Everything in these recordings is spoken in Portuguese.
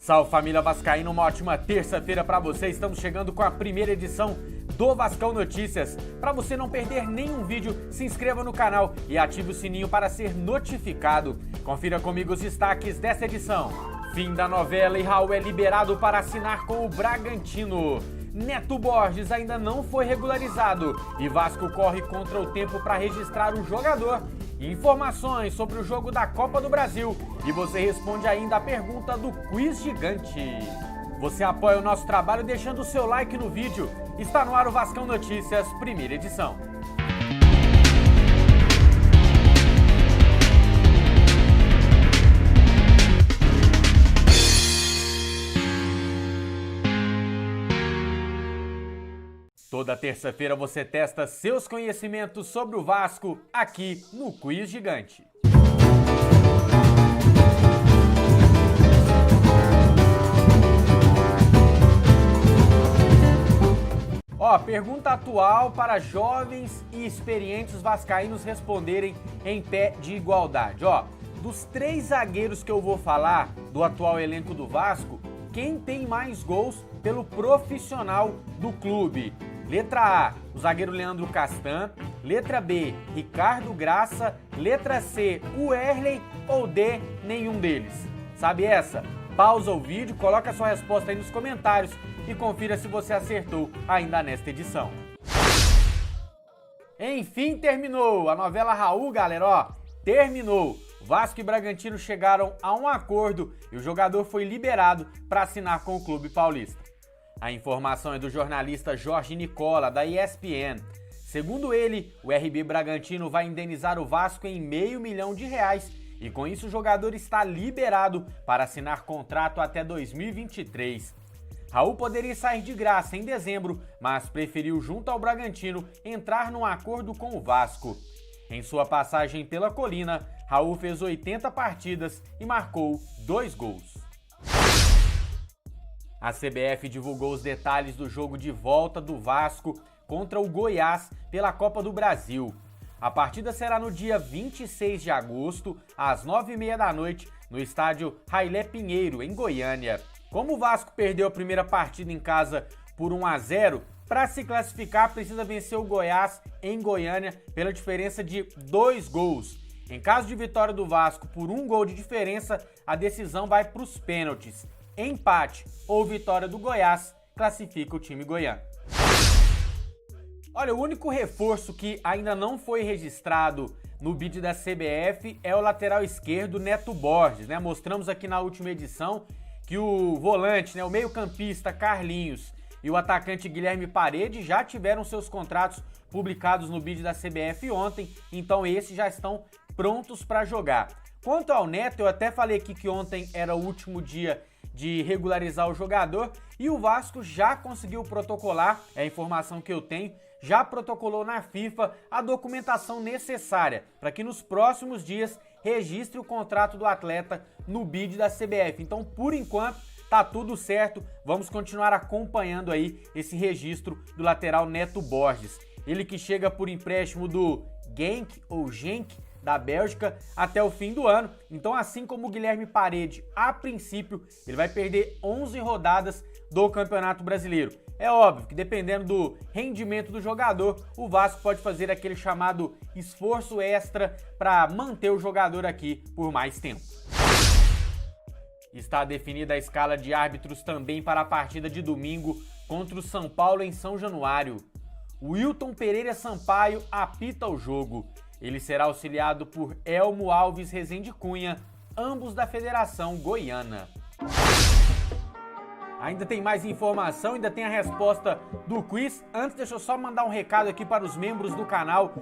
Salve família vascaína, uma ótima terça-feira para você. Estamos chegando com a primeira edição do Vascão Notícias. Para você não perder nenhum vídeo, se inscreva no canal e ative o sininho para ser notificado. Confira comigo os destaques dessa edição. Fim da novela e Raul é liberado para assinar com o Bragantino. Neto Borges ainda não foi regularizado e Vasco corre contra o tempo para registrar o jogador. Informações sobre o jogo da Copa do Brasil e você responde ainda a pergunta do Quiz Gigante. Você apoia o nosso trabalho deixando o seu like no vídeo. Está no ar o Vascão Notícias, primeira edição. Toda terça-feira você testa seus conhecimentos sobre o Vasco aqui no Quiz Gigante. Pergunta atual para jovens e experientes vascaínos responderem em pé de igualdade. Dos 3 zagueiros que eu vou falar do atual elenco do Vasco, quem tem mais gols pelo profissional do clube? Letra A, o zagueiro Leandro Castan. Letra B, Ricardo Graça. Letra C, o Erley. Ou D, nenhum deles. Sabe essa? Pausa o vídeo, coloca a sua resposta aí nos comentários e confira se você acertou ainda nesta edição. Enfim, terminou! A novela Raul, galera, terminou! Vasco e Bragantino chegaram a um acordo e o jogador foi liberado para assinar com o clube paulista. A informação é do jornalista Jorge Nicola, da ESPN. Segundo ele, o RB Bragantino vai indenizar o Vasco em R$500 milhão e com isso o jogador está liberado para assinar contrato até 2023. Raul poderia sair de graça em dezembro, mas preferiu, junto ao Bragantino, entrar num acordo com o Vasco. Em sua passagem pela Colina, Raul fez 80 partidas e marcou 2 gols. A CBF divulgou os detalhes do jogo de volta do Vasco contra o Goiás pela Copa do Brasil. A partida será no dia 26 de agosto, às 9h30 da noite, no estádio Railé Pinheiro, em Goiânia. Como o Vasco perdeu a primeira partida em casa por 1-0, para se classificar precisa vencer o Goiás em Goiânia pela diferença de 2 gols. Em caso de vitória do Vasco por 1 gol de diferença, a decisão vai para os pênaltis. Empate ou vitória do Goiás classifica o time goiano. Olha, o único reforço que ainda não foi registrado no bid da CBF é o lateral esquerdo Neto Borges, né? Mostramos aqui na última edição que o volante, o meio-campista Carlinhos e o atacante Guilherme Paredes já tiveram seus contratos publicados no bid da CBF ontem, então esses já estão prontos para jogar. Quanto ao Neto, eu até falei aqui que ontem era o último dia de regularizar o jogador e o Vasco já conseguiu protocolar, é a informação que eu tenho, já protocolou na FIFA a documentação necessária para que nos próximos dias registre o contrato do atleta no bid da CBF. Então, por enquanto, tá tudo certo. Vamos continuar acompanhando aí esse registro do lateral Neto Borges. Ele que chega por empréstimo do Genk ou Genk da Bélgica até o fim do ano. Então, assim como o Guilherme Paredes, a princípio, ele vai perder 11 rodadas do Campeonato Brasileiro. É óbvio que dependendo do rendimento do jogador, o Vasco pode fazer aquele chamado esforço extra para manter o jogador aqui por mais tempo. Está definida a escala de árbitros também para a partida de domingo contra o São Paulo em São Januário. O Wilton Pereira Sampaio apita o jogo. Ele será auxiliado por Elmo Alves Rezende Cunha, ambos da Federação Goiana. Ainda tem mais informação, ainda tem a resposta do quiz. Antes, deixa eu só mandar um recado aqui para os membros do canal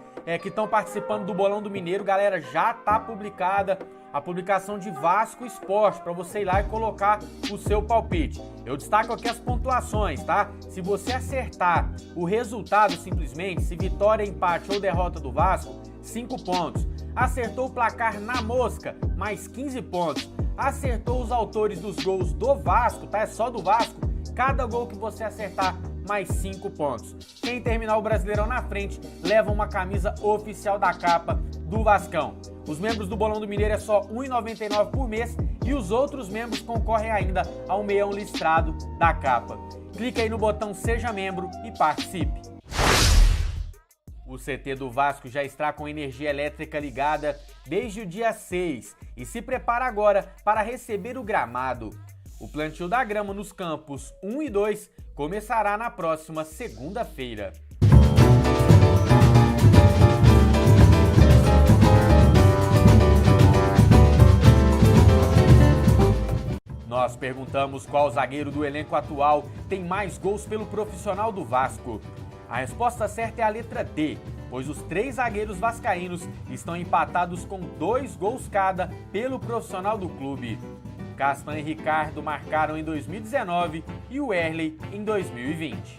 que estão participando do Bolão do Mineiro. Galera, já está publicada a publicação de Vasco Esporte, para você ir lá e colocar o seu palpite. Eu destaco aqui as pontuações, tá? Se você acertar o resultado simplesmente, se vitória, empate ou derrota do Vasco, 5 pontos. Acertou o placar na mosca, mais 15 pontos. Acertou os autores dos gols do Vasco, tá? É só do Vasco. Cada gol que você acertar, mais 5 pontos. Quem terminar o Brasileirão na frente, leva uma camisa oficial da capa do Vascão. Os membros do Bolão do Mineiro é só R$ 1,99 por mês e os outros membros concorrem ainda ao meião listrado da capa. Clique aí no botão Seja Membro e participe. O CT do Vasco já está com energia elétrica ligada desde o dia 6 e se prepara agora para receber o gramado. O plantio da grama nos campos 1 e 2 começará na próxima segunda-feira. Nós perguntamos qual zagueiro do elenco atual tem mais gols pelo profissional do Vasco. A resposta certa é a letra D, pois os 3 zagueiros vascaínos estão empatados com 2 gols cada pelo profissional do clube. Castan e Ricardo marcaram em 2019 e o Erley em 2020.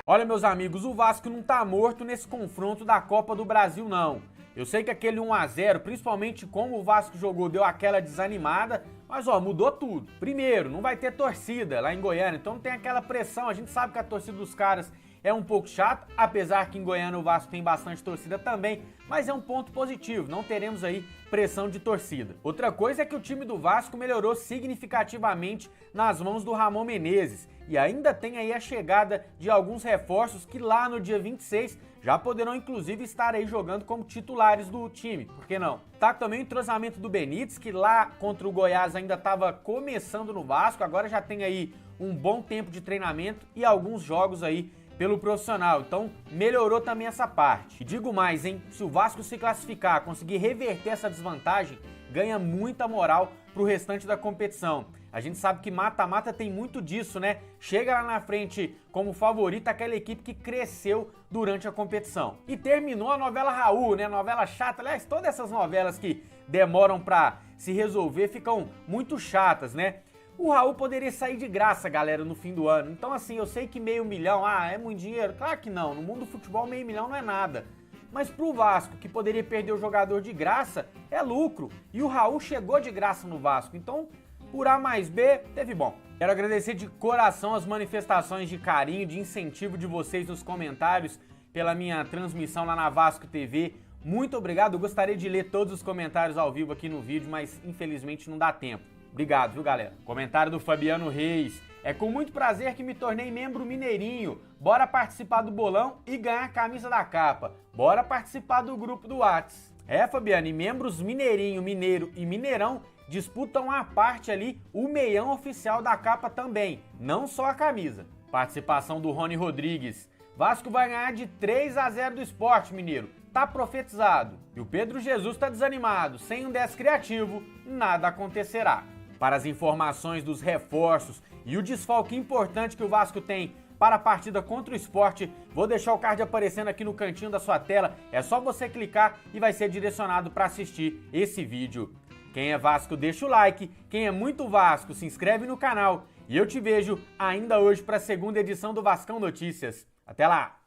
Olha, meus amigos, o Vasco não tá morto nesse confronto da Copa do Brasil, não. Eu sei que aquele 1-0, principalmente como o Vasco jogou, deu aquela desanimada, mas mudou tudo. Primeiro, não vai ter torcida lá em Goiânia, então não tem aquela pressão. A gente sabe que a torcida dos caras é um pouco chata, apesar que em Goiânia o Vasco tem bastante torcida também, mas é um ponto positivo, não teremos aí pressão de torcida. Outra coisa é que o time do Vasco melhorou significativamente nas mãos do Ramon Menezes e ainda tem aí a chegada de alguns reforços que lá no dia 26 já poderão inclusive estar aí jogando como titulares do time, por que não? Tá também o entrosamento do Benítez, que lá contra o Goiás ainda estava começando no Vasco, agora já tem aí um bom tempo de treinamento e alguns jogos aí pelo profissional, então melhorou também essa parte. E digo mais, hein, se o Vasco se classificar, conseguir reverter essa desvantagem, ganha muita moral pro restante da competição. A gente sabe que mata-mata tem muito disso, né? Chega lá na frente como favorita aquela equipe que cresceu durante a competição. E terminou a novela Raul, né? Novela chata. Aliás, todas essas novelas que demoram pra se resolver ficam muito chatas, né? O Raul poderia sair de graça, galera, no fim do ano. Então, assim, eu sei que R$500 mil, é muito dinheiro? Claro que não. No mundo do futebol, R$500 mil não é nada. Mas pro Vasco, que poderia perder o jogador de graça, é lucro. E o Raul chegou de graça no Vasco. Então, por A mais B, teve bom. Quero agradecer de coração as manifestações de carinho, de incentivo de vocês nos comentários pela minha transmissão lá na Vasco TV. Muito obrigado. Eu gostaria de ler todos os comentários ao vivo aqui no vídeo, mas infelizmente não dá tempo. Obrigado, viu, galera? Comentário do Fabiano Reis. É com muito prazer que me tornei membro mineirinho. Bora participar do bolão e ganhar a camisa da capa. Bora participar do grupo do Whats. Fabiano, e membros mineirinho, mineiro e mineirão disputam à parte ali o meião oficial da capa também, não só a camisa. Participação do Rony Rodrigues. Vasco vai ganhar de 3-0 do Sport, mineiro. Tá profetizado. E o Pedro Jesus tá desanimado. Sem um 10 criativo, nada acontecerá. Para as informações dos reforços e o desfalque importante que o Vasco tem para a partida contra o Sport, vou deixar o card aparecendo aqui no cantinho da sua tela. É só você clicar e vai ser direcionado para assistir esse vídeo. Quem é Vasco, deixa o like. Quem é muito Vasco, se inscreve no canal. E eu te vejo ainda hoje para a segunda edição do Vascão Notícias. Até lá!